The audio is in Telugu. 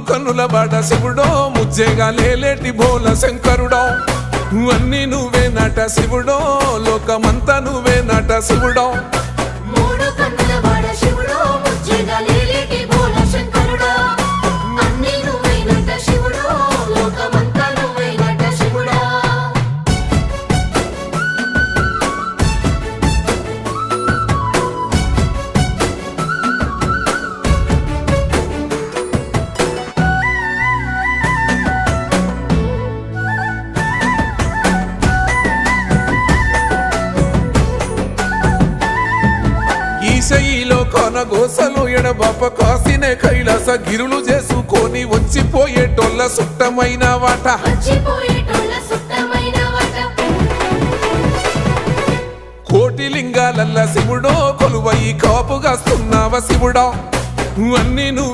కన్నుల బాట శివుడో ముజ్జేగా లేలేటి బోల శంకరుడో అన్నీ నువ్వే నట శివుడో లోకమంతా నువ్వే నట శివుడో మూడు కన్నుల వాడ శివుడో ముజ్జేగా లేలేటి బోల శంకరుడో అన్నీ నువ్వే నట శివుడో లోకమంతా నువ్వే నట శివుడో ఈశయిలో కొనగోసలు ఎడబాప కాసినే కైలాస గిరులు చేసుకొని వచ్చిపోయేటోళ్ళ సుట్టమైన వాట వచ్చిపోయేటోళ్ళ సుట్టమైన వాట కోటి లింగాలల్ల శివుడో కొలువయి కాపుగాస్తున్నావ శివుడా అన్నీ నువ్వే